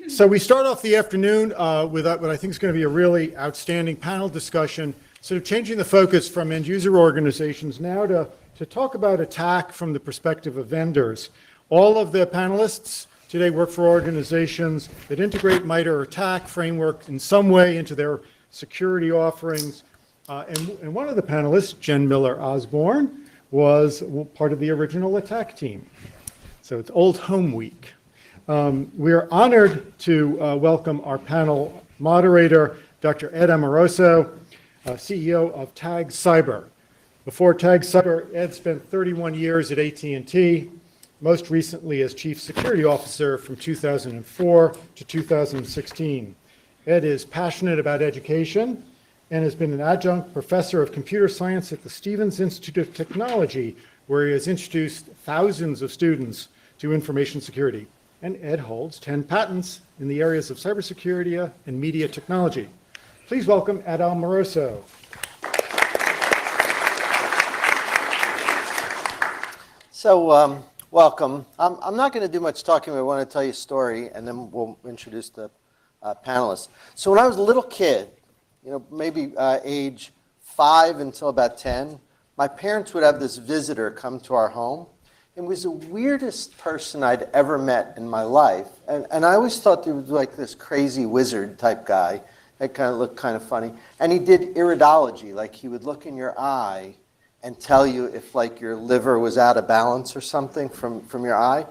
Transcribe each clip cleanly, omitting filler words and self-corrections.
So we start off the afternoon with what I think is going to be a really outstanding panel discussion, sort of changing the focus from end user organizations now to talk about attack from the perspective of vendors. All of the panelists today work for organizations that integrate MITRE ATT&CK framework in some way into their security offerings. And one of the panelists, Jen Miller-Osborne, was part of the original attack team. So it's Old Home Week. We are honored to welcome our panel moderator, Dr. Ed Amoroso, CEO of TAG Cyber. Before TAG Cyber, Ed spent 31 years at AT&T, most recently as Chief Security Officer from 2004 to 2016. Ed is passionate about education and has been an adjunct professor of computer science at the Stevens Institute of Technology, where he has introduced thousands of students to information security. And Ed holds 10 patents in the areas of cybersecurity and media technology. Please welcome Ed Amoroso. So, welcome. I'm not going to do much talking, but I want to tell you a story, and then we'll introduce the panelists. So when I was a little kid, maybe age 5 until about 10, my parents would have this visitor come to our home. It was the weirdest person I'd ever met in my life. And I always thought he was like this crazy wizard type guy that kind of looked kind of funny. And he did iridology, like he would look in your eye and tell you if like your liver was out of balance or something from your eye.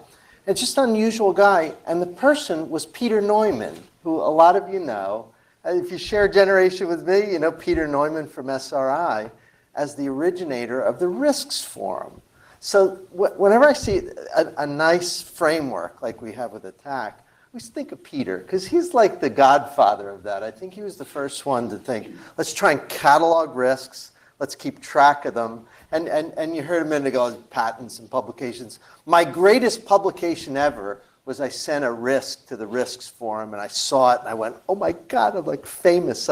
And just an unusual guy. And the person was Peter Neumann, who a lot of you know. If you share a generation with me, you know Peter Neumann from SRI as the originator of the risks forum. So whenever I see a nice framework like we have with ATT&CK, we think of Peter, because he's like the godfather of that. I think he was the first one to think, let's try and catalog risks, let's keep track of them. And you heard a minute ago, patents and publications. My greatest publication ever was I sent a risk to the risks forum, and I saw it, and I went, oh my God, I'm like famous.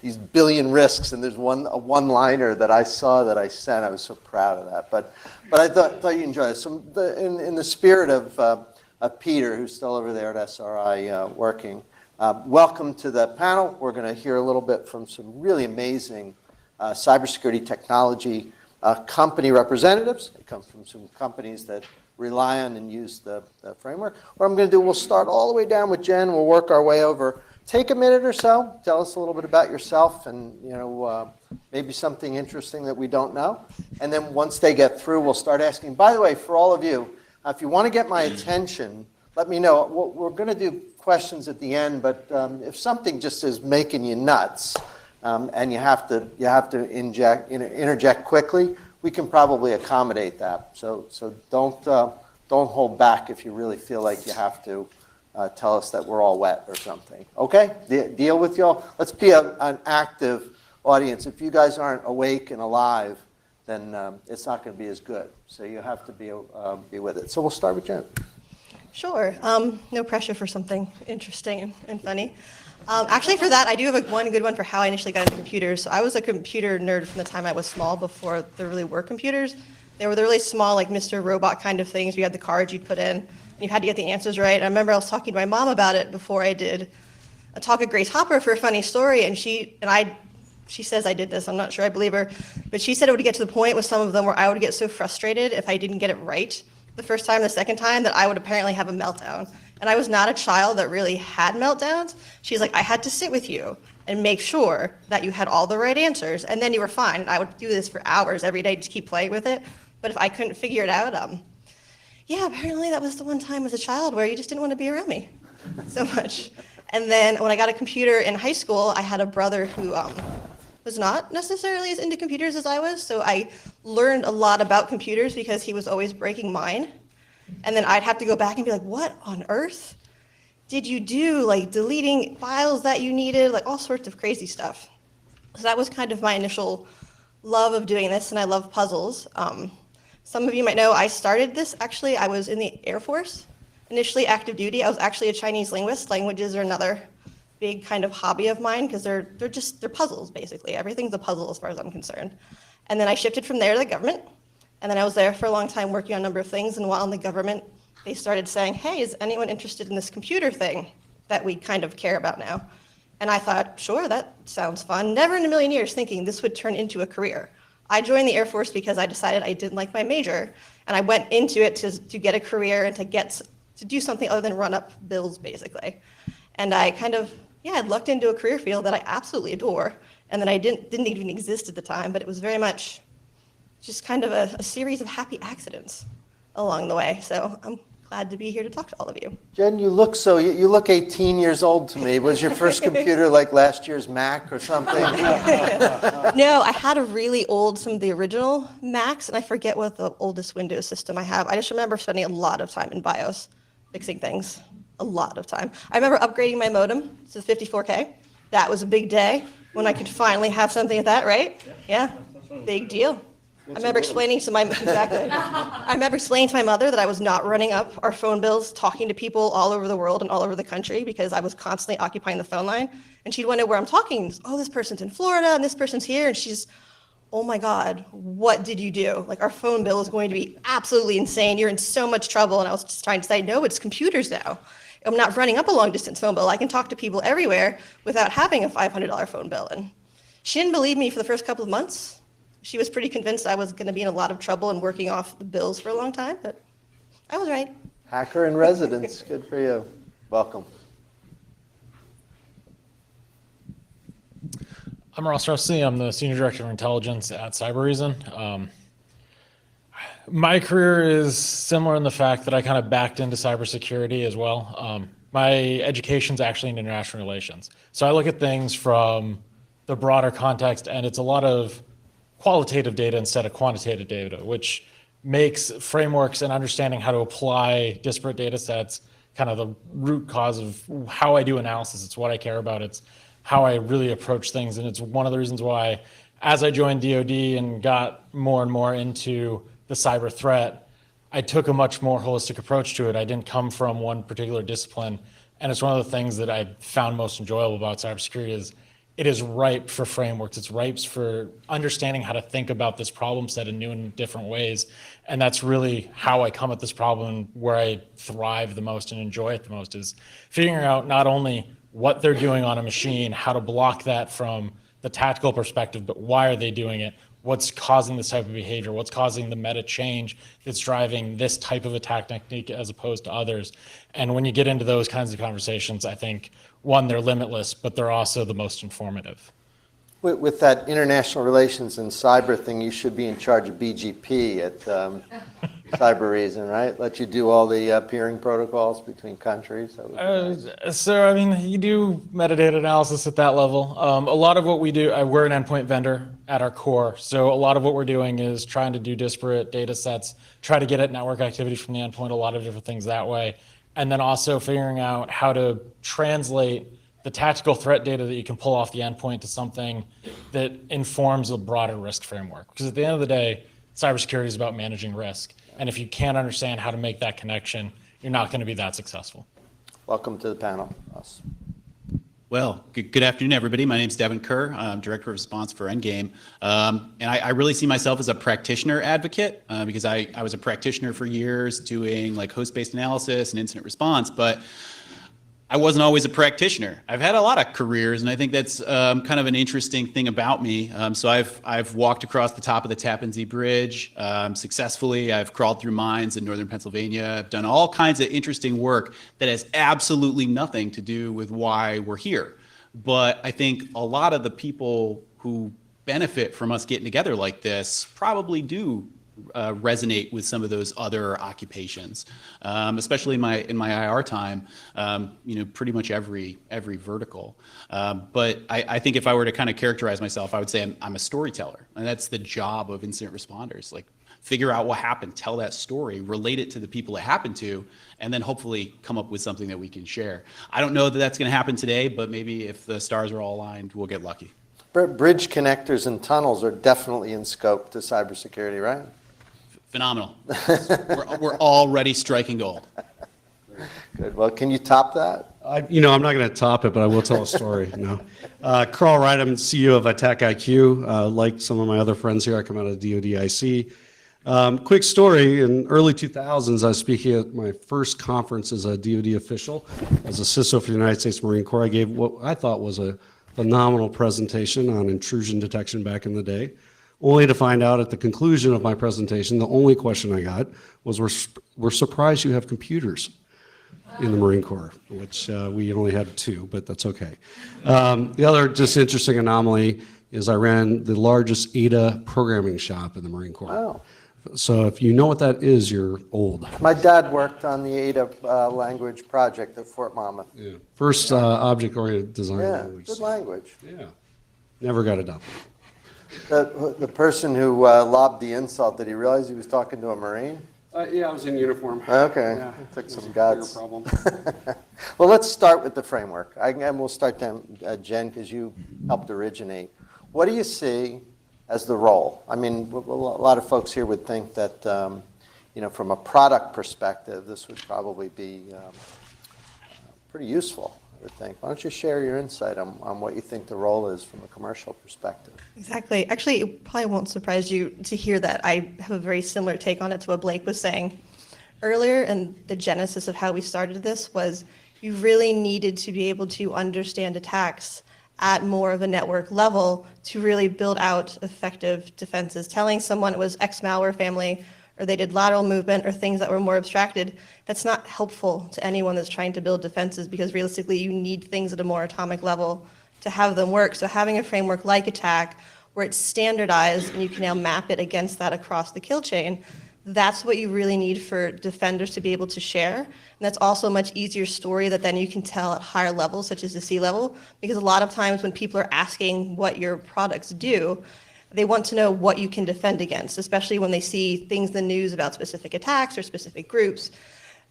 These billion risks, and there's a one-liner that I saw that I sent. I was so proud of that. But I thought you enjoyed it. So in the spirit of Peter, who's still over there at SRI working, welcome to the panel. We're going to hear a little bit from some really amazing cybersecurity technology company representatives. They come from some companies that rely on and use the framework. What I'm going to do, we'll start all the way down with Jen. We'll work our way over. Take a minute or so. Tell us a little bit about yourself and maybe something interesting that we don't know. And then once they get through, we'll start asking. By the way, for all of you, if you want to get my attention, let me know. We're going to do questions at the end, but if something just is making you nuts and you have to interject quickly, we can probably accommodate that. So don't hold back if you really feel like you have to tell us that we're all wet or something. Okay? Deal with y'all. Let's be an active audience. If you guys aren't awake and alive, then it's not going to be as good. So you have to be with it. So we'll start with Jen. Sure. No pressure for something interesting and funny. Actually, for that, I do have one good one for how I initially got into computers. So I was a computer nerd from the time I was small, before there really were computers. They were the really small, like Mr. Robot kind of things. You had the cards you'd put in, and you had to get the answers right. I remember I was talking to my mom about it before I did a talk at Grace Hopper for a funny story, and she says I did this. I'm not sure I believe her, but she said it would get to the point with some of them where I would get so frustrated if I didn't get it right the first time, the second time, that I would apparently have a meltdown. And I was not a child that really had meltdowns. She's like, I had to sit with you and make sure that you had all the right answers, and then you were fine. And I would do this for hours every day, just keep playing with it. But if I couldn't figure it out, yeah, apparently that was the one time as a child where you just didn't want to be around me so much. And then when I got a computer in high school, I had a brother who was not necessarily as into computers as I was. So I learned a lot about computers because he was always breaking mine. And then I'd have to go back and be like, what on earth did you do? Like deleting files that you needed, like all sorts of crazy stuff. So that was kind of my initial love of doing this, and I love puzzles. Some of you might know I started this, actually, I was in the Air Force, initially active duty. I was actually a Chinese linguist. Languages are another big kind of hobby of mine because they're puzzles, basically. Everything's a puzzle as far as I'm concerned. And then I shifted from there to the government. And then I was there for a long time working on a number of things. And while in the government, they started saying, hey, is anyone interested in this computer thing? that we kind of care about now. And I thought, sure, that sounds fun. Never in a million years thinking this would turn into a career. I joined the Air Force because I decided I didn't like my major, and I went into it to get a career and to do something other than run up bills, basically. And I kind of, I lucked into a career field that I absolutely adore, and that I didn't even exist at the time, but it was very much just kind of a series of happy accidents along the way. So I'm glad to be here to talk to all of you. Jen, you look 18 years old to me. Was your first computer like last year's Mac or something? No, I had some of the original Macs, and I forget what the oldest Windows system I have. I just remember spending a lot of time in BIOS fixing things, a lot of time. I remember upgrading my modem to 54K. That was a big day when I could finally have something like that, right? Yeah, big deal. I remember explaining to my mother that I was not running up our phone bills, talking to people all over the world and all over the country because I was constantly occupying the phone line. And she'd wonder where I'm talking. Oh, this person's in Florida and this person's here. And she's, oh my God, what did you do? Like, our phone bill is going to be absolutely insane. You're in so much trouble. And I was just trying to say, no, it's computers now. I'm not running up a long distance phone bill. I can talk to people everywhere without having a $500 phone bill. And she didn't believe me for the first couple of months. She was pretty convinced I was going to be in a lot of trouble and working off the bills for a long time, but I was right. Hacker in residence. Good for you. Welcome. I'm Ross Rossi. I'm the Senior Director of Intelligence at CyberReason. My career is similar in the fact that I kind of backed into cybersecurity as well. My education's actually in international relations. So I look at things from the broader context, and it's a lot of qualitative data instead of quantitative data, which makes frameworks and understanding how to apply disparate data sets kind of the root cause of how I do analysis. It's what I care about. It's how I really approach things. And it's one of the reasons why, as I joined DoD and got more and more into the cyber threat, I took a much more holistic approach to it. I didn't come from one particular discipline. And it's one of the things that I found most enjoyable about cybersecurity is it is ripe for frameworks. It's ripe for understanding how to think about this problem set in new and different ways. And that's really how I come at this problem, where I thrive the most and enjoy it the most, is figuring out not only what they're doing on a machine, how to block that from the tactical perspective, but why are they doing it? What's causing this type of behavior? What's causing the meta change that's driving this type of attack technique as opposed to others? And when you get into those kinds of conversations, I think, one, they're limitless, but they're also the most informative. With that international relations and cyber thing, you should be in charge of BGP at CyberReason, right? Let you do all the peering protocols between countries. So, I mean, you do metadata analysis at that level. A lot of what we do, we're an endpoint vendor at our core. So a lot of what we're doing is trying to do disparate data sets, try to get at network activity from the endpoint, a lot of different things that way. And then also figuring out how to translate the tactical threat data that you can pull off the endpoint to something that informs a broader risk framework. Because at the end of the day, cybersecurity is about managing risk. And if you can't understand how to make that connection, you're not going to be that successful. Welcome to the panel, Ross. Well, good afternoon, everybody. My name is Devin Kerr. I'm Director of Response for Endgame. And I really see myself as a practitioner advocate because I was a practitioner for years doing like host-based analysis and incident response, but I wasn't always a practitioner. I've had a lot of careers, and I think that's kind of an interesting thing about me. So I've walked across the top of the Tappan Zee Bridge successfully. I've crawled through mines in northern Pennsylvania. I've done all kinds of interesting work that has absolutely nothing to do with why we're here. But I think a lot of the people who benefit from us getting together like this probably do resonate with some of those other occupations, especially in my IR time. Pretty much every vertical. But I think if I were to kind of characterize myself, I would say I'm a storyteller, and that's the job of incident responders. Like, figure out what happened, tell that story, relate it to the people it happened to, and then hopefully come up with something that we can share. I don't know that that's going to happen today, but maybe if the stars are all aligned, we'll get lucky. Bridge connectors and tunnels are definitely in scope to cybersecurity, right? Phenomenal. We're already striking gold. Good. Well, can you top that? I'm not going to top it, but I will tell a story. Carl Wright, I'm CEO of ATT&CKcon. Like some of my other friends here, I come out of DoD IC. Quick story, in early 2000s, I was speaking at my first conference as a DoD official, as a CISO for the United States Marine Corps. I gave what I thought was a phenomenal presentation on intrusion detection back in the day, only to find out at the conclusion of my presentation, the only question I got was, we're surprised you have computers in the Marine Corps, which we only had 2, but that's okay. The other just interesting anomaly is I ran the largest ATA programming shop in the Marine Corps. Wow. So if you know what that is, you're old. My dad worked on the ATA language project at Fort Monmouth. Yeah. First object-oriented design Yeah, language. good language. Yeah. Never got it done. The person who lobbed the insult, did he realize he was talking to a Marine? Yeah, I was in uniform. Okay, Yeah. took It was some a guts. bigger problem. Well, let's start with the framework. And we'll start then, Jen, because you helped originate. What do you see as the role? I mean, a lot of folks here would think that, from a product perspective, this would probably be pretty useful, I would think. Why don't you share your insight on what you think the role is from a commercial perspective? Exactly. Actually, it probably won't surprise you to hear that I have a very similar take on it to what Blake was saying earlier. And the genesis of how we started this was you really needed to be able to understand attacks at more of a network level to really build out effective defenses. Telling someone it was X malware family or they did lateral movement or things that were more abstracted, that's not helpful to anyone that's trying to build defenses, because realistically you need things at a more atomic level to have them work. So having a framework like ATT&CK where it's standardized and you can now map it against that across the kill chain, that's what you really need for defenders to be able to share. And that's also a much easier story that then you can tell at higher levels, such as the C level, because a lot of times when people are asking what your products do, they want to know what you can defend against, especially when they see things in the news about specific attacks or specific groups.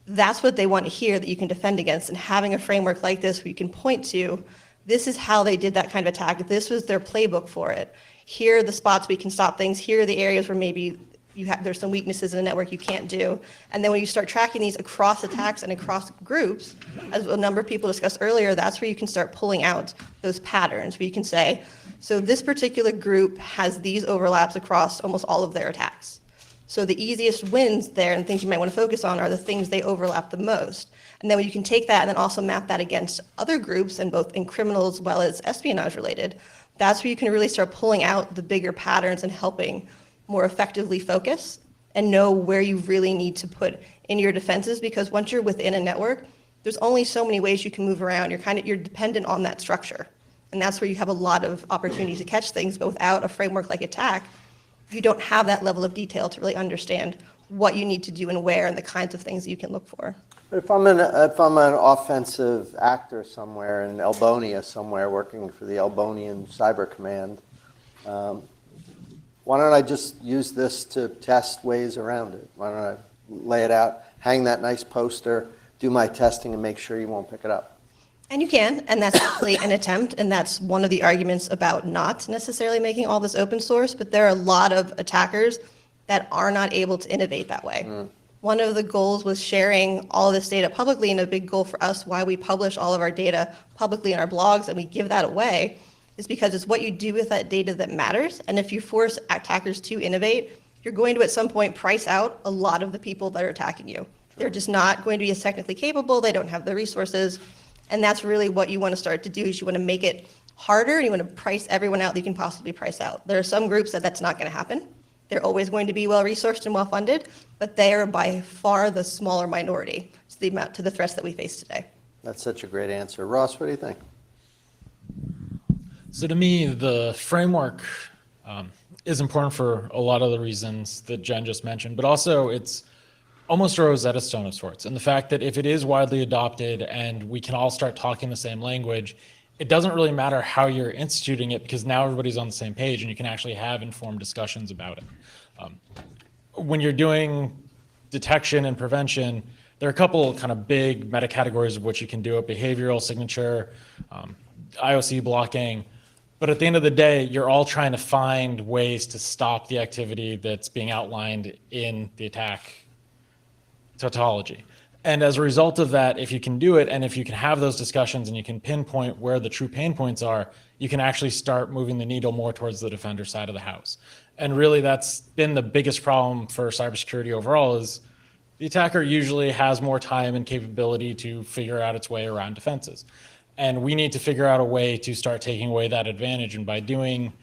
That's what they want to hear, that you can defend against. And having a framework like this where you can point to, this is how they did that kind of attack. This was their playbook for it. Here are the spots we can stop things. Here are the areas where maybe there's some weaknesses in the network you can't do. And then when you start tracking these across attacks and across groups, as a number of people discussed earlier, that's where you can start pulling out those patterns, where you can say, so this particular group has these overlaps across almost all of their attacks. So the easiest wins there and things you might want to focus on are the things they overlap the most. And then when you can take that and then also map that against other groups, and both in criminal as well as espionage related, that's where you can really start pulling out the bigger patterns and helping more effectively focus and know where you really need to put in your defenses. Because once you're within a network, there's only so many ways you can move around. You're dependent on that structure. And that's where you have a lot of opportunities to catch things. But without a framework like ATT&CK, you don't have that level of detail to really understand what you need to do and where and the kinds of things that you can look for. If I'm an offensive actor somewhere in Elbonia somewhere working for the Elbonian Cyber Command, why don't I just use this to test ways around it? Why don't I lay it out, hang that nice poster, do my testing, and make sure you won't pick it up? And you can, and that's actually an attempt, and that's one of the arguments about not necessarily making all this open source, but there are a lot of attackers that are not able to innovate that way. One of the goals was sharing all of this data publicly, and a big goal for us, why we publish all of our data publicly in our blogs and we give that away, is because it's what you do with that data that matters. And if you force attackers to innovate, you're going to at some point price out a lot of the people that are attacking you. They're just not going to be as technically capable, they don't have the resources. And that's really what you want to start to do, is you want to make it harder and you want to price everyone out that you can possibly price out. There are some groups that that's not going to happen. They're always going to be well-resourced and well-funded, but they are by far the smaller minority to the threats that we face today. That's such a great answer. Ross, what do you think? So to me, the framework is important for a lot of the reasons that Jen just mentioned, but also it's almost a Rosetta Stone of sorts. And the fact that if it is widely adopted and we can all start talking the same language, it doesn't really matter how you're instituting it, because now everybody's on the same page and you can actually have informed discussions about it. When you're doing detection and prevention, there are a couple kind of big meta categories of which you can do it: behavioral signature, IOC blocking. But at the end of the day, you're all trying to find ways to stop the activity that's being outlined in the attack tautology. And as a result of that, if you can do it, and if you can have those discussions and you can pinpoint where the true pain points are, you can actually start moving the needle more towards the defender side of the house. And really, that's been the biggest problem for cybersecurity overall, is the attacker usually has more time and capability to figure out its way around defenses. And we need to figure out a way to start taking away that advantage. And by doing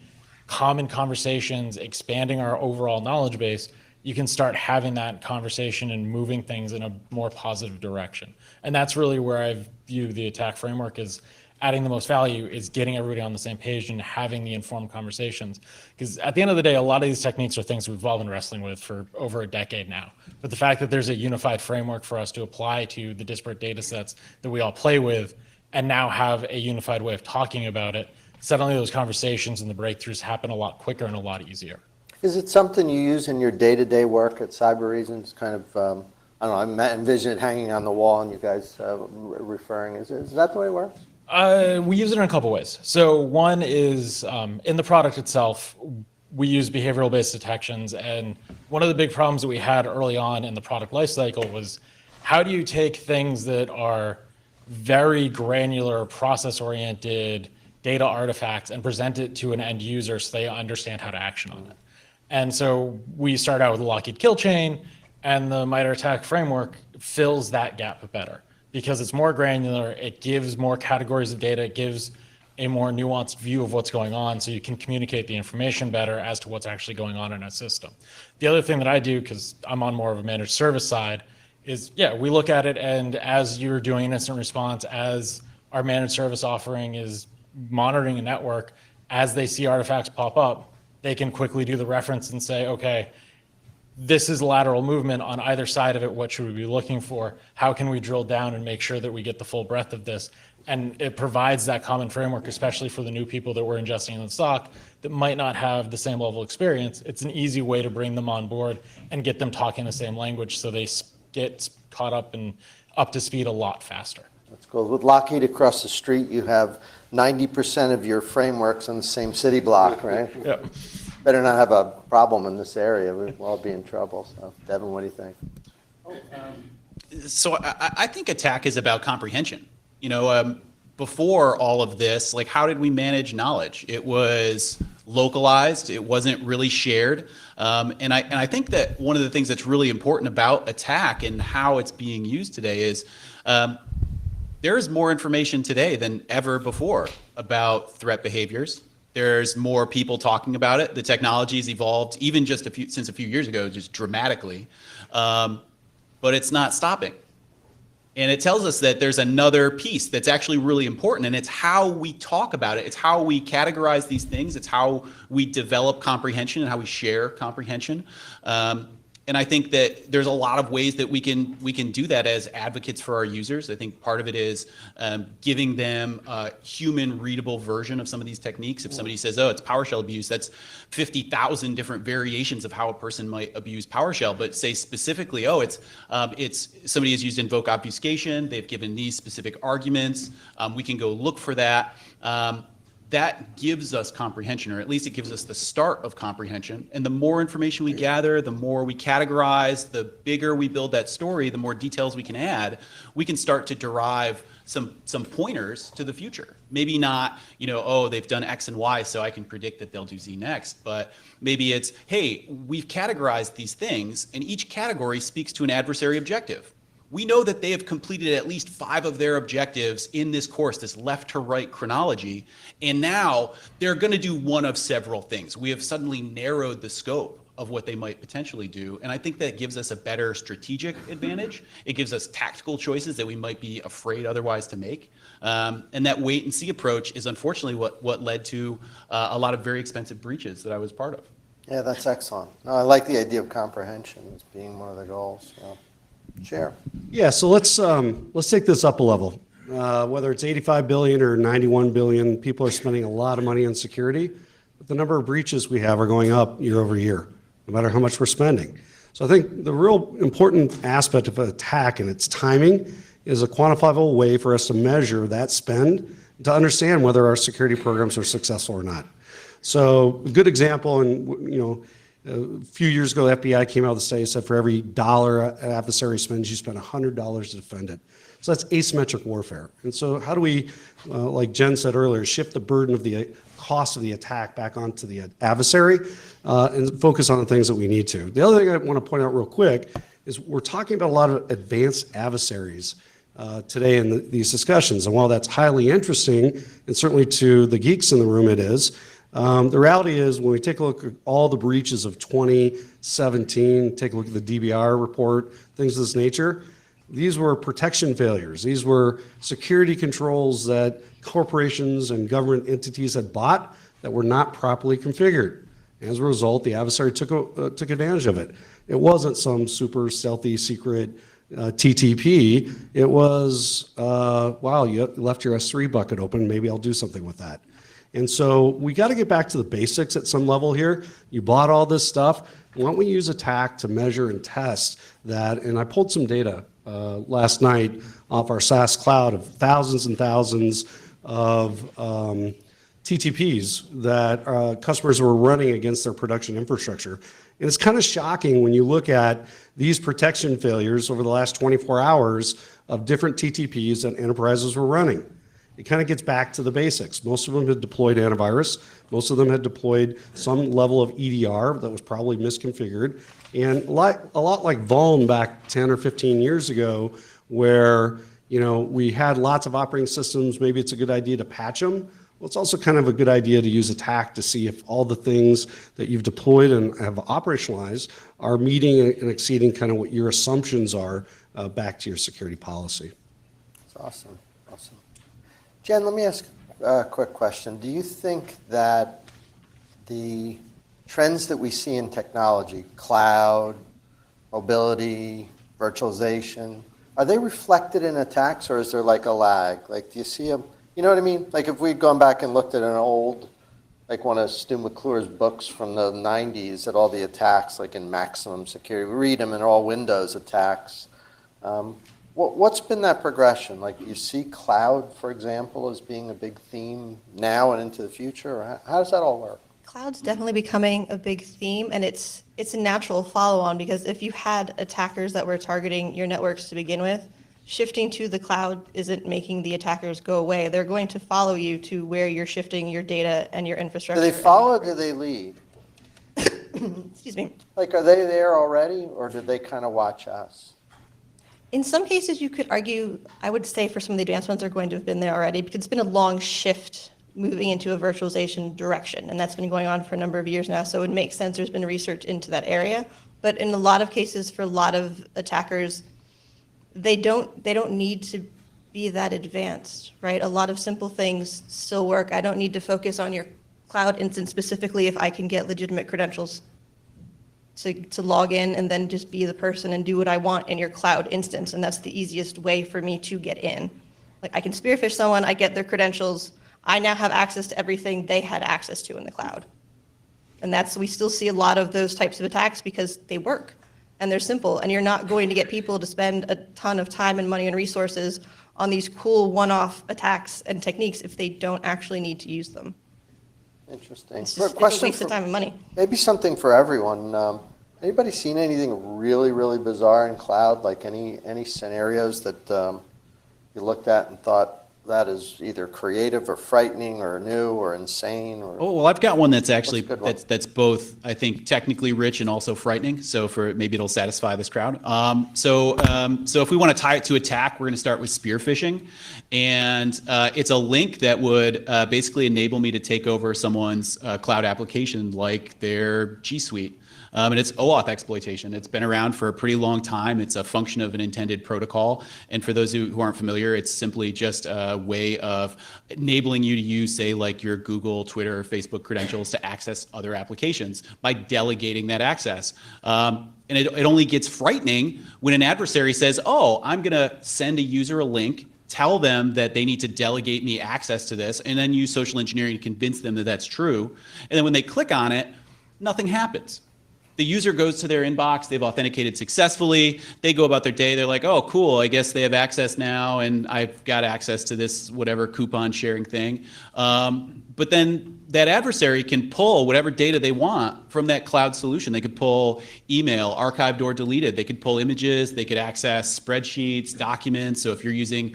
common conversations, expanding our overall knowledge base, you can start having that conversation and moving things in a more positive direction. And that's really where I view the attack framework as adding the most value, is getting everybody on the same page and having the informed conversations. Because at the end of the day, a lot of these techniques are things we've all been wrestling with for over a decade now. But the fact that there's a unified framework for us to apply to the disparate data sets that we all play with, and now have a unified way of talking about it, suddenly those conversations and the breakthroughs happen a lot quicker and a lot easier. Is it something you use in your day-to-day work at Cyber Reasons? Kind of, I don't know, I envision it hanging on the wall and you guys referring. Is that the way it works? We use it in a couple ways. So one is in the product itself, we use behavioral-based detections. And one of the big problems that we had early on in the product lifecycle was, how do you take things that are very granular, process-oriented data artifacts and present it to an end user so they understand how to action on it? And so we start out with the Lockheed kill chain, and the MITRE ATT&CK framework fills that gap better because it's more granular, it gives more categories of data, it gives a more nuanced view of what's going on, so you can communicate the information better as to what's actually going on in a system. The other thing that I do, because I'm on more of a managed service side, is, we look at it, and as you're doing an incident response, as our managed service offering is monitoring a network, as they see artifacts pop up, they can quickly do the reference and say, okay, this is lateral movement on either side of it. What should we be looking for? How can we drill down and make sure that we get the full breadth of this? And it provides that common framework, especially for the new people that we're ingesting in the stock that might not have the same level of experience. It's an easy way to bring them on board and get them talking the same language so they get caught up and up to speed a lot faster. That's cool. With Lockheed across the street, you have 90% of your frameworks on the same city block, right? Yep. Better not have a problem in this area. We'll all be in trouble. So, Devin, what do you think? So I think attack is about comprehension. Before all of this, like, how did we manage knowledge? It was localized. It wasn't really shared. And I think that one of the things that's really important about attack and how it's being used today is there is more information today than ever before about threat behaviors. There's more people talking about it. The technology's evolved even just since a few years ago, just dramatically. But it's not stopping. And it tells us that there's another piece that's actually really important, and it's how we talk about it. It's how we categorize these things. It's how we develop comprehension and how we share comprehension. And I think that there's a lot of ways that we can do that as advocates for our users. I think part of it is giving them a human readable version of some of these techniques. If somebody says, oh, it's PowerShell abuse, that's 50,000 different variations of how a person might abuse PowerShell. But say specifically, oh, it's somebody has used invoke obfuscation. They've given these specific arguments. We can go look for that. That gives us comprehension, or at least it gives us the start of comprehension. And the more information we gather, the more we categorize, the bigger we build that story, the more details we can add, we can start to derive some pointers to the future. Maybe not, oh, they've done X and Y, so I can predict that they'll do Z next. But maybe it's, hey, we've categorized these things, and each category speaks to an adversary objective. We know that they have completed at least 5 of their objectives in this course, this left to right chronology, and now they're going to do one of several things. We have suddenly narrowed the scope of what they might potentially do, and I think that gives us a better strategic advantage. It gives us tactical choices that we might be afraid otherwise to make, and that wait and see approach is unfortunately what led to a lot of very expensive breaches that I was part of. Yeah, that's excellent. No, I like the idea of comprehension as being one of the goals. So. Share. Yeah, so let's take this up a level. Whether it's 85 billion or 91 billion, people are spending a lot of money on security, but the number of breaches we have are going up year over year, no matter how much we're spending. So I think the real important aspect of an attack and its timing is a quantifiable way for us to measure that spend to understand whether our security programs are successful or not. So a good example, and A few years ago, the FBI came out with a study that said for every dollar an adversary spends, you spend $100 to defend it. So that's asymmetric warfare. And so how do we, like Jen said earlier, shift the burden of the cost of the attack back onto the adversary and focus on the things that we need to. The other thing I want to point out real quick is we're talking about a lot of advanced adversaries today in these discussions. And while that's highly interesting, and certainly to the geeks in the room it is, the reality is when we take a look at all the breaches of 2017, take a look at the DBR report, things of this nature, these were protection failures. These were security controls that corporations and government entities had bought that were not properly configured. As a result, the adversary took advantage of it. It wasn't some super stealthy secret TTP. It was, wow, you left your S3 bucket open. Maybe I'll do something with that. And so we got to get back to the basics at some level here. You bought all this stuff. Why don't we use attack to measure and test that? And I pulled some data last night off our SaaS cloud of thousands and thousands of TTPs that customers were running against their production infrastructure. And it's kind of shocking when you look at these protection failures over the last 24 hours of different TTPs that enterprises were running. It kind of gets back to the basics. Most of them had deployed antivirus. Most of them had deployed some level of EDR that was probably misconfigured. And a lot like Vuln back 10 or 15 years ago, where we had lots of operating systems, maybe it's a good idea to patch them. Well, it's also kind of a good idea to use attack to see if all the things that you've deployed and have operationalized are meeting and exceeding kind of what your assumptions are back to your security policy. That's awesome. Awesome. Jen, let me ask a quick question. Do you think that the trends that we see in technology, cloud, mobility, virtualization, are they reflected in attacks, or is there like a lag? Like, do you see them? You know what I mean? Like if we'd gone back and looked at an old, like one of Stu McClure's books from the 90s at all the attacks, like in maximum security, we read them and they're all Windows attacks. What's been that progression? Like, you see cloud, for example, as being a big theme now and into the future? Or how does that all work? Cloud's definitely becoming a big theme, and it's a natural follow-on, because if you had attackers that were targeting your networks to begin with, shifting to the cloud isn't making the attackers go away. They're going to follow you to where you're shifting your data and your infrastructure. Do they follow or do they lead? Excuse me. Like, are they there already, or did they kind of watch us? In some cases, you could argue, I would say for some of the advanced ones, are going to have been there already, because it's been a long shift moving into a virtualization direction, and that's been going on for a number of years now, so it would make sense there's been research into that area. But in a lot of cases, for a lot of attackers, they don't need to be that advanced, right? A lot of simple things still work. I don't need to focus on your cloud instance specifically if I can get legitimate credentials to log in and then just be the person and do what I want in your cloud instance. And that's the easiest way for me to get in. Like, I can spearfish someone, I get their credentials, I now have access to everything they had access to in the cloud. And we still see a lot of those types of attacks because they work and they're simple. And you're not going to get people to spend a ton of time and money and resources on these cool one-off attacks and techniques if they don't actually need to use them. Interesting. It's a waste of time and money. Maybe something for everyone. Anybody seen anything really, really bizarre in cloud? Like any scenarios that you looked at and thought that is either creative or frightening or new or insane? Or Oh, well, I've got one that's actually, What's a good one? that's both, I think, technically rich and also frightening. So maybe it'll satisfy this crowd. So if we want to tie it to attack, we're going to start with spear phishing. And it's a link that would basically enable me to take over someone's cloud application, like their G Suite. And it's OAuth exploitation. It's been around for a pretty long time. It's a function of an intended protocol. And for those who aren't familiar, it's simply just a way of enabling you to use, say, like your Google, Twitter, Facebook credentials to access other applications by delegating that access. And it only gets frightening when an adversary says, oh, I'm going to send a user a link, tell them that they need to delegate me access to this, and then use social engineering to convince them that that's true. And then when they click on it, nothing happens. the user goes to their inbox, they've authenticated successfully, they go about their day, they're like, oh, cool, I guess they have access now, and I've got access to this whatever coupon sharing thing. But then that adversary can pull whatever data they want from that cloud solution. They could pull email, archived or deleted. They could pull images. They could access spreadsheets, documents. So if you're using,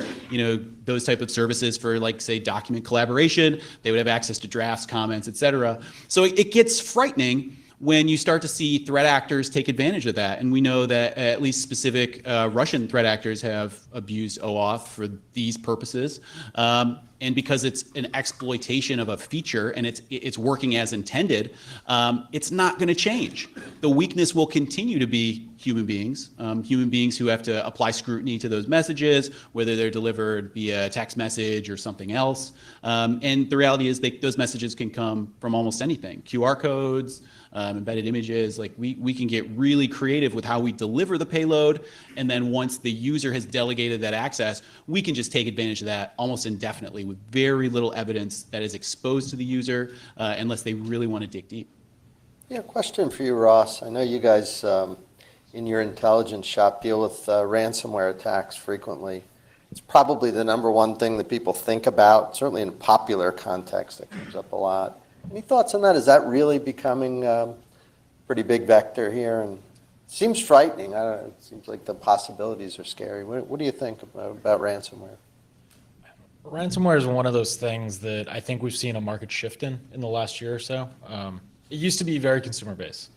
those type of services for, like, say, document collaboration, they would have access to drafts, comments, et cetera. So it gets frightening when you start to see threat actors take advantage of that. And we know that at least specific Russian threat actors have abused OAuth for these purposes. And because it's an exploitation of a feature and it's working as intended, it's not going to change. The weakness will continue to be human beings who have to apply scrutiny to those messages, whether they're delivered via text message or something else. And the reality is those messages can come from almost anything, QR codes, embedded images. Like we can get really creative with how we deliver the payload. And then once the user has delegated that access, we can just take advantage of that almost indefinitely with very little evidence that is exposed to the user unless they really want to dig deep. Yeah, question for you, Ross. I know you guys in your intelligence shop deal with ransomware attacks frequently. It's probably the number one thing that people think about, certainly in a popular context that comes up a lot. Any thoughts on that? Is that really becoming a pretty big vector here? And it seems frightening. I don't know, it seems like the possibilities are scary. What do you think about ransomware? Ransomware is one of those things that I think we've seen a market shift in the last year or so. It used to be very consumer based.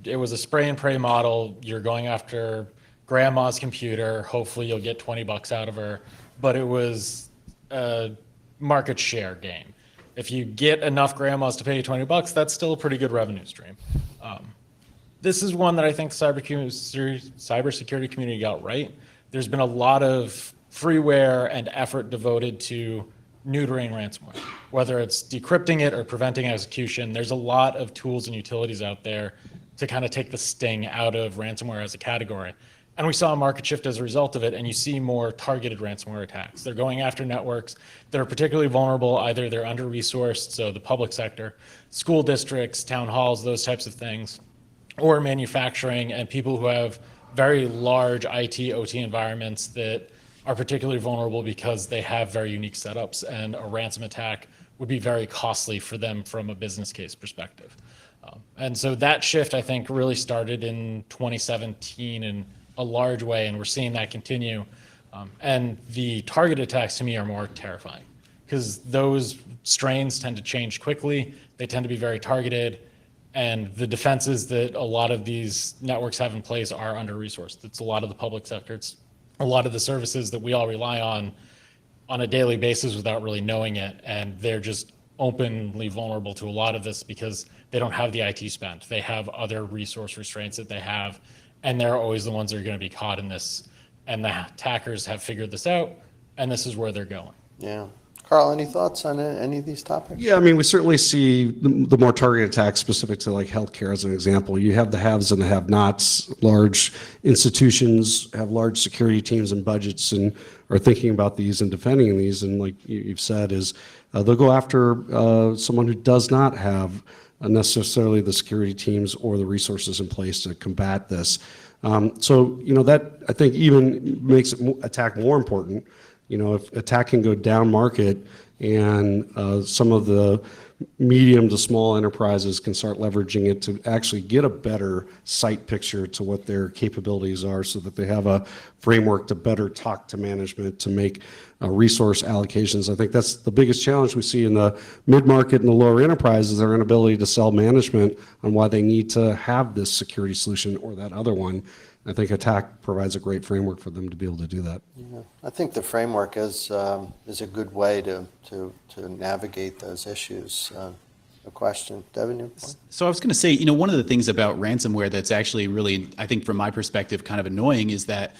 It was a spray and pray model. You're going after grandma's computer. Hopefully you'll get $20 out of her. But it was a market share game. If you get enough grandmas to pay you $20, that's still a pretty good revenue stream. This is one that I think the cybersecurity community got right. There's been a lot of freeware and effort devoted to neutering ransomware, whether it's decrypting it or preventing execution. There's a lot of tools and utilities out there to kind of take the sting out of ransomware as a category. And we saw a market shift as a result of it, and you see more targeted ransomware attacks. They're going after networks that are particularly vulnerable. Either they're under-resourced, so the public sector, school districts, town halls, those types of things, or manufacturing and people who have very large IT, OT environments that are particularly vulnerable because they have very unique setups, and a ransom attack would be very costly for them from a business case perspective. And so that shift, I think, really started in 2017 in a large way, and we're seeing that continue. And the target attacks to me are more terrifying because those strains tend to change quickly. They tend to be very targeted, and the defenses that a lot of these networks have in place are under-resourced. It's a lot of the public sector. It's a lot of the services that we all rely on a daily basis without really knowing it, and they're just openly vulnerable to a lot of this because they don't have the IT spend. They have other resource restraints that they have, and they're always the ones that are going to be caught in this. And the attackers have figured this out, and this is where they're going. Yeah. Carl, any thoughts on any of these topics? Yeah, I mean, we certainly see the more targeted attacks specific to like healthcare as an example. You have the haves and the have-nots. Large institutions have large security teams and budgets and are thinking about these and defending these. And like you've said, is they'll go after someone who does not have necessarily the security teams or the resources in place to combat this. So, that I think even makes attack more important. If attack can go down market and some of the medium to small enterprises can start leveraging it to actually get a better sight picture to what their capabilities are so that they have a framework to better talk to management, to make resource allocations. I think that's the biggest challenge we see in the mid-market and the lower enterprises, their inability to sell management on why they need to have this security solution or that other one. I think attack provides a great framework for them to be able to do that. Yeah, I think the framework is a good way to navigate those issues. A question, Devin? Your point? So I was going to say, one of the things about ransomware that's actually really, I think from my perspective, kind of annoying is that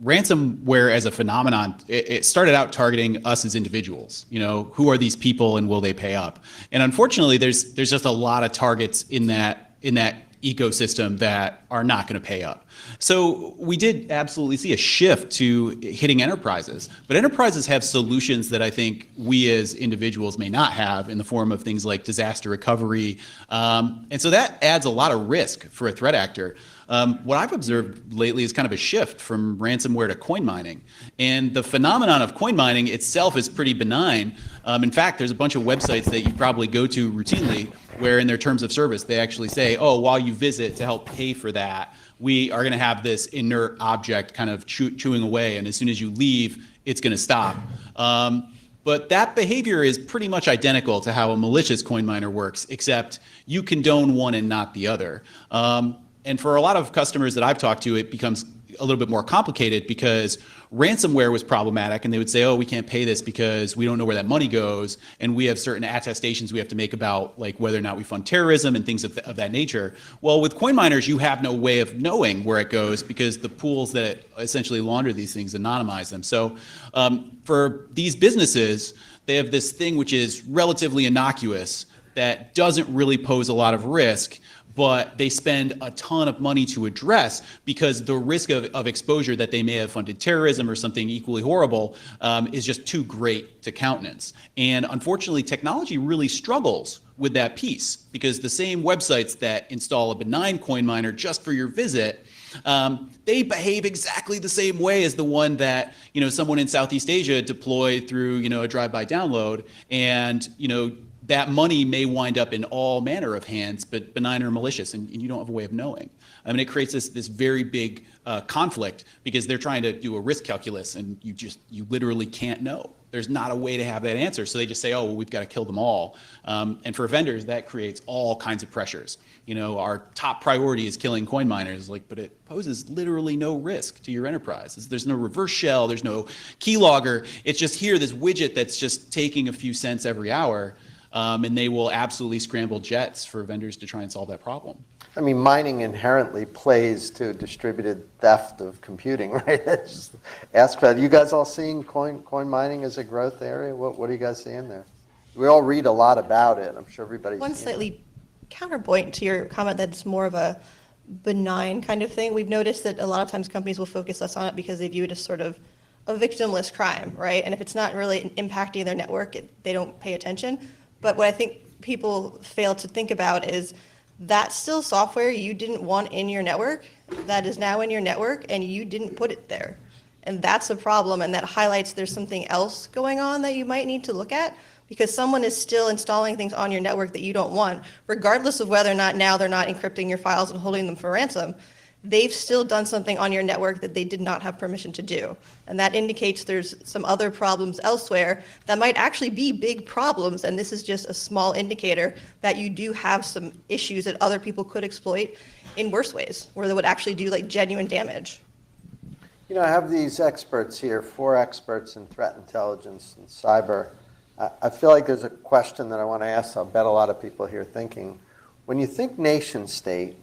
ransomware as a phenomenon, it started out targeting us as individuals. Who are these people and will they pay up? And unfortunately, there's just a lot of targets in that ecosystem that are not going to pay up. So we did absolutely see a shift to hitting enterprises, but enterprises have solutions that I think we as individuals may not have in the form of things like disaster recovery. And so that adds a lot of risk for a threat actor. What I've observed lately is kind of a shift from ransomware to coin mining. And the phenomenon of coin mining itself is pretty benign. In fact, there's a bunch of websites that you probably go to routinely where in their terms of service, they actually say, oh, while you visit to help pay for that, we are going to have this inert object kind of chewing away. And as soon as you leave, it's going to stop. But that behavior is pretty much identical to how a malicious coin miner works, except you condone one and not the other. And for a lot of customers that I've talked to, it becomes a little bit more complicated because ransomware was problematic and they would say, oh, we can't pay this because we don't know where that money goes. And we have certain attestations we have to make about like whether or not we fund terrorism and things of that nature. Well, with coin miners, you have no way of knowing where it goes because the pools that essentially launder these things anonymize them. So for these businesses, they have this thing which is relatively innocuous that doesn't really pose a lot of risk, but they spend a ton of money to address because the risk of exposure that they may have funded terrorism or something equally horrible is just too great to countenance. And unfortunately, technology really struggles with that piece because the same websites that install a benign coin miner just for your visit, they behave exactly the same way as the one that, you know, someone in Southeast Asia deployed through, you know, a drive-by download. And, you know, that money may wind up in all manner of hands, but benign or malicious, and you don't have a way of knowing. I mean, it creates this very big conflict because they're trying to do a risk calculus, and you literally can't know. There's not a way to have that answer, so they just say, oh, well, we've got to kill them all. And for vendors, that creates all kinds of pressures. You know, our top priority is killing coin miners, like, but it poses literally no risk to your enterprise. There's no reverse shell, there's no keylogger. It's just here, this widget that's just taking a few cents every hour. And they will absolutely scramble jets for vendors to try and solve that problem. I mean, mining inherently plays to distributed theft of computing, right? Just ask about, you guys all seeing coin mining as a growth area? What are you guys seeing there? We all read a lot about it. I'm sure everybody's One seen slightly counterpoint to your comment that it's more of a benign kind of thing. We've noticed that a lot of times companies will focus less on it because they view it as sort of a victimless crime, right? And if it's not really impacting their network, they don't pay attention. But what I think people fail to think about is that's still software you didn't want in your network that is now in your network and you didn't put it there. And that's a problem, and that highlights there's something else going on that you might need to look at because someone is still installing things on your network that you don't want, regardless of whether or not now they're not encrypting your files and holding them for ransom. They've still done something on your network that they did not have permission to do. And that indicates there's some other problems elsewhere that might actually be big problems. And this is just a small indicator that you do have some issues that other people could exploit in worse ways, where they would actually do like genuine damage. You know, I have these experts here, 4 experts in threat intelligence and cyber. I feel like there's a question that I want to ask. I'll bet a lot of people here thinking, when you think nation state,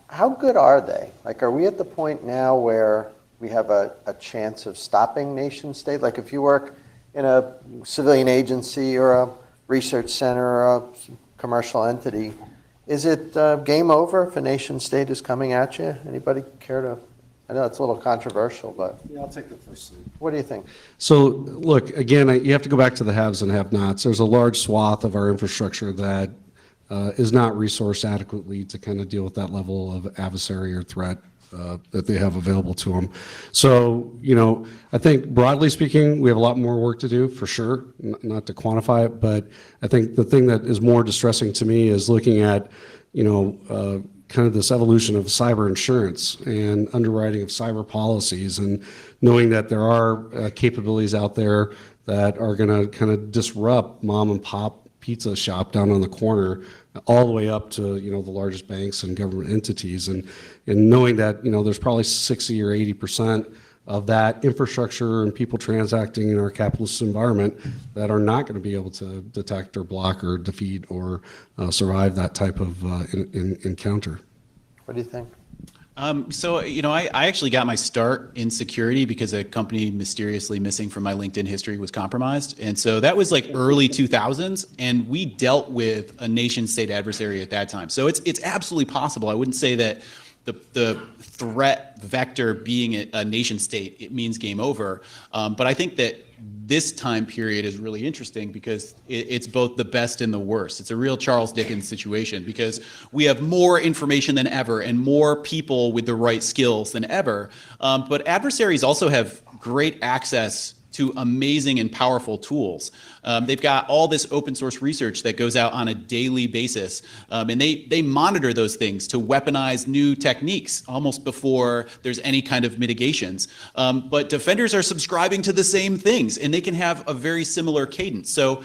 how good are they? Like, are we at the point now where we have a chance of stopping nation state? Like, if you work in a civilian agency or a research center or a commercial entity, is it game over if a nation state is coming at you? Anybody care to? I know it's a little controversial, but Yeah, I'll take the first thing. what do you think? So look, again, you have to go back to the haves and have-nots. There's a large swath of our infrastructure that is not resourced adequately to kind of deal with that level of adversary or threat that they have available to them. So, you know, I think broadly speaking, we have a lot more work to do for sure, not to quantify it, but I think the thing that is more distressing to me is looking at, you know, kind of this evolution of cyber insurance and underwriting of cyber policies and knowing that there are capabilities out there that are going to kind of disrupt mom and pop pizza shop down on the corner all the way up to, you know, the largest banks and government entities, and knowing that, you know, there's probably 60 or 80% of that infrastructure and people transacting in our capitalist environment that are not going to be able to detect or block or defeat or survive that type of encounter. What do you think? I actually got my start in security because a company mysteriously missing from my LinkedIn history was compromised. And so that was like early 2000s, and we dealt with a nation state adversary at that time. So it's absolutely possible. I wouldn't say that the threat vector being a nation state, it means game over. But I think that this time period is really interesting because it's both the best and the worst. It's a real Charles Dickens situation because we have more information than ever and more people with the right skills than ever. But adversaries also have great access to amazing and powerful tools. They've got all this open source research that goes out on a daily basis. And they monitor those things to weaponize new techniques almost before there's any kind of mitigations. But defenders are subscribing to the same things and they can have a very similar cadence. So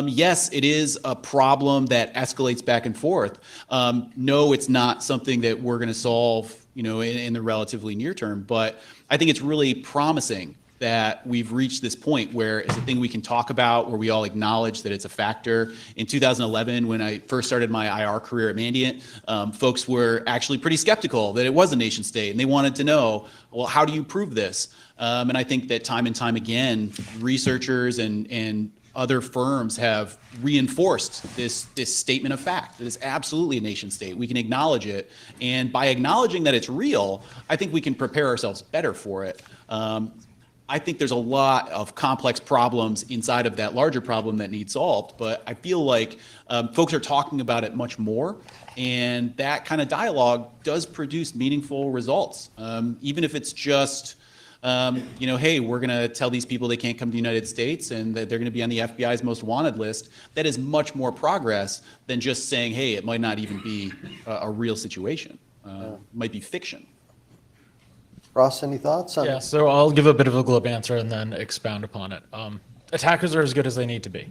yes, it is a problem that escalates back and forth. No, it's not something that we're gonna solve, in the relatively near term, but I think it's really promising that we've reached this point where it's a thing we can talk about, where we all acknowledge that it's a factor. In 2011, when I first started my IR career at Mandiant, folks were actually pretty skeptical that it was a nation state, and they wanted to know, well, how do you prove this? And I think that time and time again, researchers and other firms have reinforced this statement of fact that it's absolutely a nation state. We can acknowledge it, and by acknowledging that it's real, I think we can prepare ourselves better for it. I think there's a lot of complex problems inside of that larger problem that need solved, but I feel like folks are talking about it much more, and that kind of dialogue does produce meaningful results. Even if it's just, hey, we're going to tell these people they can't come to the United States and that they're going to be on the FBI's most wanted list, that is much more progress than just saying, hey, it might not even be a real situation. It might be fiction. Ross, any thoughts on Yeah, so I'll give a bit of a glib answer and then expound upon it. Attackers are as good as they need to be.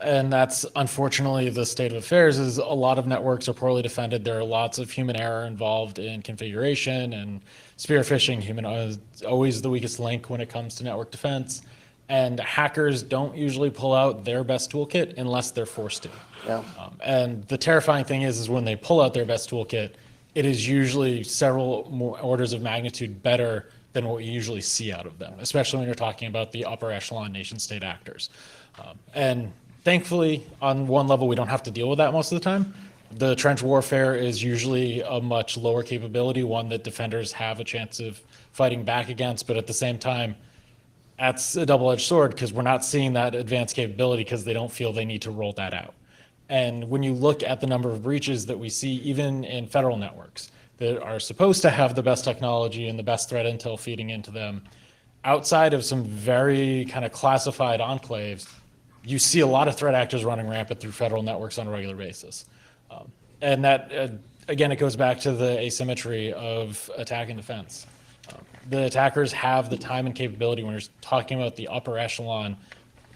And that's unfortunately the state of affairs is a lot of networks are poorly defended. There are lots of human error involved in configuration and spear phishing. Human is always the weakest link when it comes to network defense. And hackers don't usually pull out their best toolkit unless they're forced to. Yeah. And the terrifying thing is when they pull out their best toolkit, it is usually several more orders of magnitude better than what you usually see out of them, especially when you're talking about the upper echelon nation state actors. And thankfully, on one level, we don't have to deal with that most of the time. The trench warfare is usually a much lower capability, one that defenders have a chance of fighting back against, but at the same time, that's a double-edged sword because we're not seeing that advanced capability because they don't feel they need to roll that out. And when you look at the number of breaches that we see, even in federal networks that are supposed to have the best technology and the best threat intel feeding into them, outside of some very kind of classified enclaves, you see a lot of threat actors running rampant through federal networks on a regular basis. And that, again, it goes back to the asymmetry of attack and defense. The attackers have the time and capability when you're talking about the upper echelon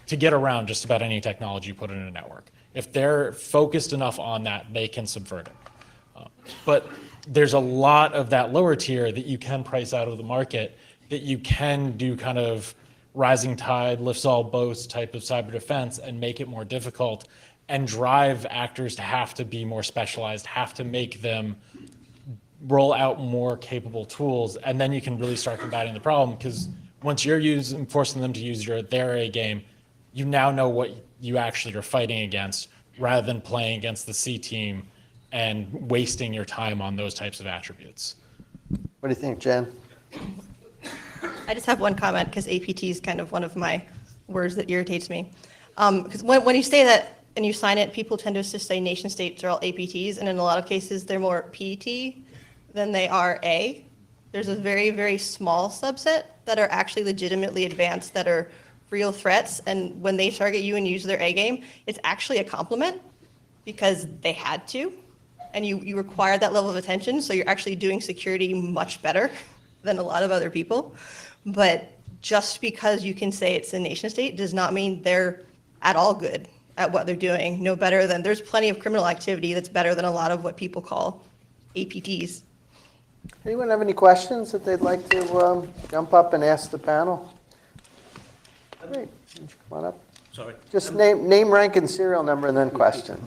to get around just about any technology you put in a network. If they're focused enough on that, they can subvert it. But there's a lot of that lower tier that you can price out of the market, that you can do kind of rising tide lifts all boats type of cyber defense and make it more difficult and drive actors to have to be more specialized, have to make them roll out more capable tools, and then you can really start combating the problem because once you're forcing them to use their A game, you now know what you actually are fighting against rather than playing against the C team and wasting your time on those types of attributes. What do you think, Jen? I just have one comment because APT is kind of one of my words that irritates me. Because when you say that and you sign it, people tend to just say nation states are all APTs, and in a lot of cases they're more PT than they are A. There's a very, very small subset that are actually legitimately advanced, that are real threats, and when they target you and use their A game, it's actually a compliment because they had to, and you require that level of attention, so you're actually doing security much better than a lot of other people. But just because you can say it's a nation state does not mean they're at all good at what they're doing. No better than, there's plenty of criminal activity that's better than a lot of what people call APTs. Anyone have any questions that they'd like to jump up and ask the panel? Great. Why don't you come on up? Sorry. Just name, rank, and serial number, and then question.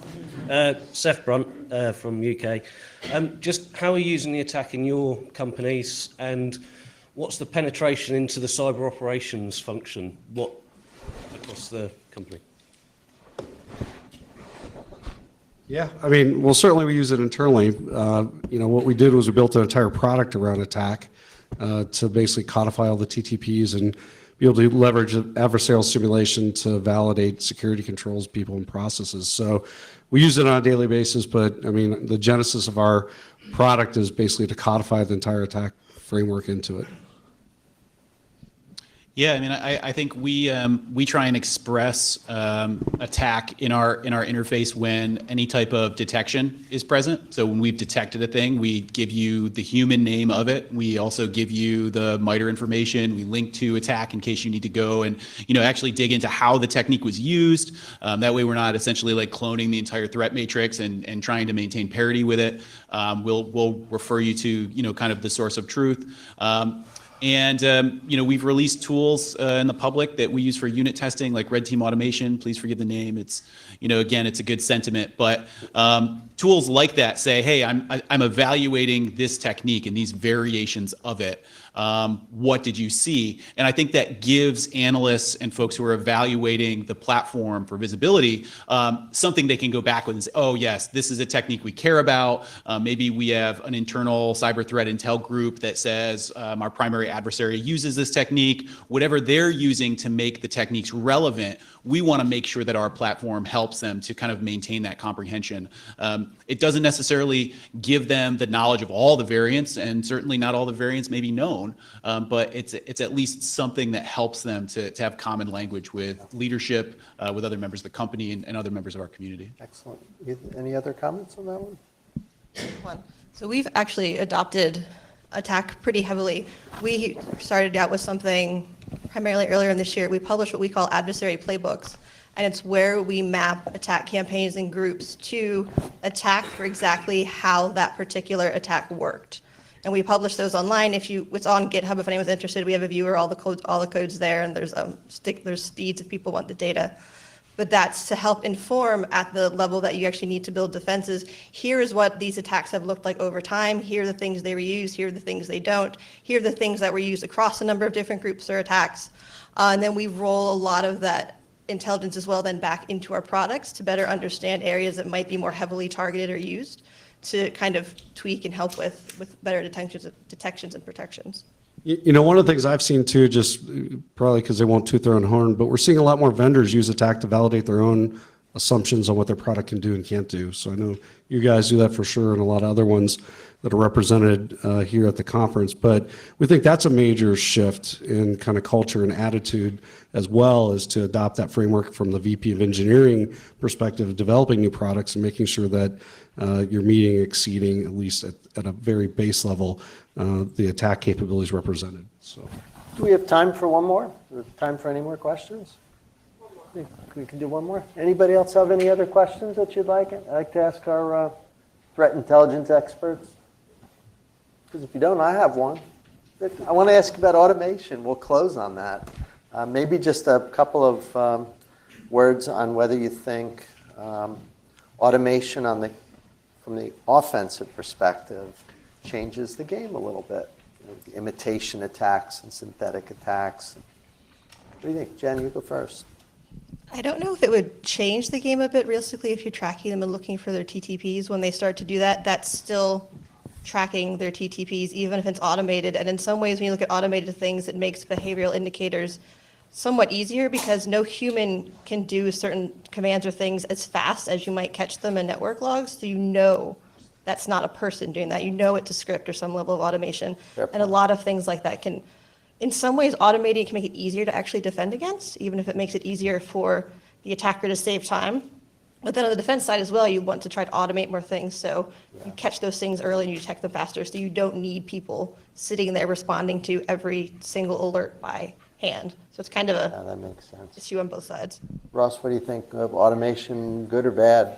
Seth Brunt from UK. Just how are you using the attack in your companies, and what's the penetration into the cyber operations function? What across the company? Yeah, I mean, well, certainly we use it internally. What we did was we built an entire product around attack to basically codify all the TTPs and be able to leverage adversarial simulation to validate security controls, people, and processes. So we use it on a daily basis, but I mean, the genesis of our product is basically to codify the entire attack framework into it. Yeah, I mean, I think we try and express attack in our interface when any type of detection is present. So when we've detected a thing, we give you the human name of it. We also give you the MITRE information. We link to attack in case you need to go and actually dig into how the technique was used. That way, we're not essentially like cloning the entire threat matrix and trying to maintain parity with it. We'll refer you to kind of the source of truth. We've released tools in the public that we use for unit testing, like Red Team Automation. Please forgive the name. It's, again, it's a good sentiment. But tools like that say, hey, I'm evaluating this technique and these variations of it. What did you see? And I think that gives analysts and folks who are evaluating the platform for visibility something they can go back with and say, oh, yes, this is a technique we care about. Maybe we have an internal cyber threat intel group that says our primary adversary uses this technique. Whatever they're using to make the techniques relevant, we want to make sure that our platform helps them to kind of maintain that comprehension. It doesn't necessarily give them the knowledge of all the variants, and certainly not all the variants may be known, but it's at least something that helps them to have common language with leadership, with other members of the company and other members of our community. Excellent. Any other comments on that one? So we've actually adopted attack pretty heavily. We started out with something primarily earlier in this year. We published what we call adversary playbooks, and it's where we map attack campaigns and groups to attack for exactly how that particular attack worked. And we publish those online. It's on GitHub if anyone's interested. We have a viewer, all the codes there, and there's feeds if people want the data. But that's to help inform at the level that you actually need to build defenses. Here is what these attacks have looked like over time. Here are the things they reuse. Here are the things they don't. Here are the things that were used across a number of different groups or attacks. And then we roll a lot of that intelligence as well then back into our products to better understand areas that might be more heavily targeted or used to kind of tweak and help with better detections and protections. One of the things I've seen too, just probably because they won't toot their own horn, but we're seeing a lot more vendors use attack to validate their own assumptions on what their product can do and can't do. So I know you guys do that for sure, and a lot of other ones that are represented here at the conference. But we think that's a major shift in kind of culture and attitude, as well as to adopt that framework from the VP of engineering perspective of developing new products and making sure that you're meeting, exceeding, at least at a very base level, the attack capabilities represented. So, Do we have time for one more? Time for any more questions? We can do one more. Anybody else have any other questions that you'd like? I'd like to ask our threat intelligence experts. Because if you don't, I have one. I want to ask about automation. We'll close on that. Maybe just a couple of words on whether you think automation from the offensive perspective changes the game a little bit. The imitation attacks and synthetic attacks. What do you think? Jen, you go first. I don't know if it would change the game a bit realistically if you're tracking them and looking for their TTPs. When they start to do that, that's still tracking their TTPs, even if it's automated. And in some ways, when you look at automated things, it makes behavioral indicators somewhat easier because no human can do certain commands or things as fast as you might catch them in network logs. So you know that's not a person doing that. You know it's a script or some level of automation. And a lot of things like that can, in some ways, automating can make it easier to actually defend against, even if it makes it easier for the attacker to save time. But then on the defense side as well, you want to try to automate more things so you catch those things early and you detect them faster. So you don't need people sitting there responding to every single alert by hand. So it's kind of a that makes sense. issue on both sides. Ross, what do you think of automation, good or bad?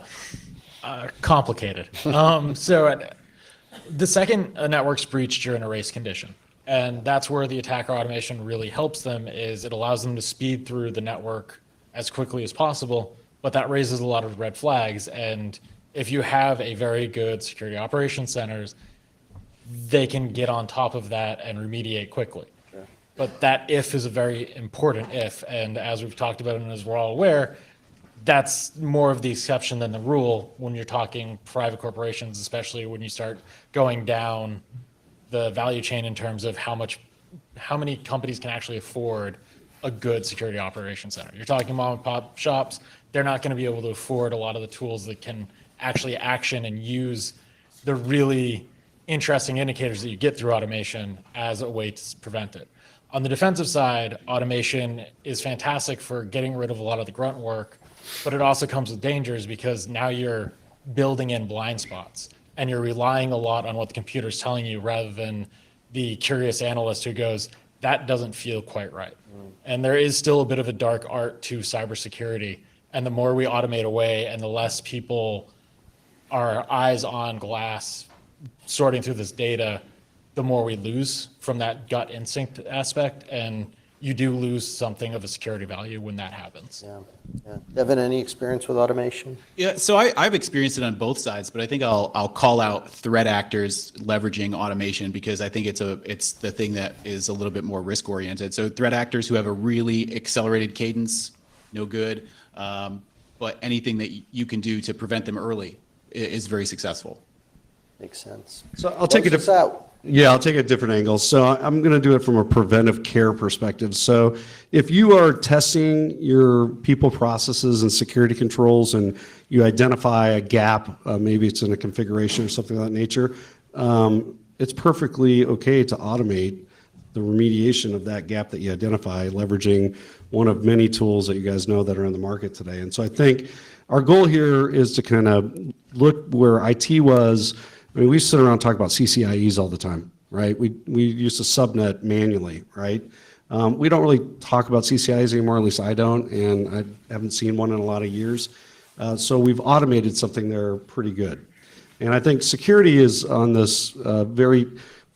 Complicated. The second a network's breached, you're in a race condition. And that's where the attacker automation really helps them, is it allows them to speed through the network as quickly as possible, but that raises a lot of red flags. And If you have a very good security operations centers, they can get on top of that and remediate quickly. But that if is a very important if, and as we've talked about and as we're all aware, that's more of the exception than the rule when you're talking private corporations, especially when you start going down the value chain in terms of how many companies can actually afford a good security operations center. You're talking mom and pop shops, they're not going to be able to afford a lot of the tools that can actually action and use the really interesting indicators that you get through automation as a way to prevent it. On the defensive side, automation is fantastic for getting rid of a lot of the grunt work, but it also comes with dangers because now you're building in blind spots and you're relying a lot on what the computer's telling you rather than the curious analyst who goes, that doesn't feel quite right. And there is still a bit of a dark art to cybersecurity. And the more we automate away and the less people are eyes on glass sorting through this data, the more we lose from that gut instinct aspect. And you do lose something of a security value when that happens. Yeah. Devin, any experience with automation? Yeah, so I've experienced it on both sides, but I think I'll call out threat actors leveraging automation because I think it's the thing that is a little bit more risk oriented. So threat actors who have a really accelerated cadence, no good. But anything that you can do to prevent them early is very successful. Makes sense. So I'll take Close it. us out. Yeah, I'll take a different angle. So I'm going to do it from a preventive care perspective. So if you are testing your people processes and security controls and you identify a gap, maybe it's in a configuration or something of that nature, it's perfectly okay to automate the remediation of that gap that you identify, leveraging one of many tools that you guys know that are in the market today. And so I think our goal here is to kind of look where IT was. I mean, we sit around and talk about CCIEs all the time, right? We used to subnet manually, right? We don't really talk about CCIEs anymore, at least I don't, and I haven't seen one in a lot of years. So we've automated something there pretty good. And I think security is on this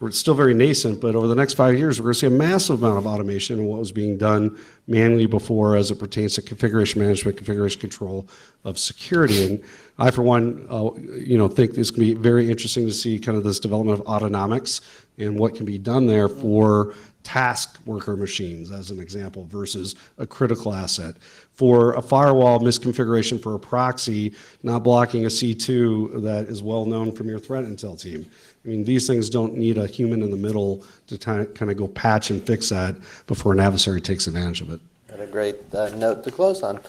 it's still very nascent, but over the next 5 years, we're going to see a massive amount of automation in what was being done manually before as it pertains to configuration management, configuration control of security. And I, for one, think this can be very interesting to see kind of this development of autonomics and what can be done there for task worker machines, as an example, versus a critical asset. For a firewall misconfiguration for a proxy, not blocking a C2 that is well known from your threat intel team. I mean, these things don't need a human in the middle to kind of go patch and fix that before an adversary takes advantage of it. What a great note to close on.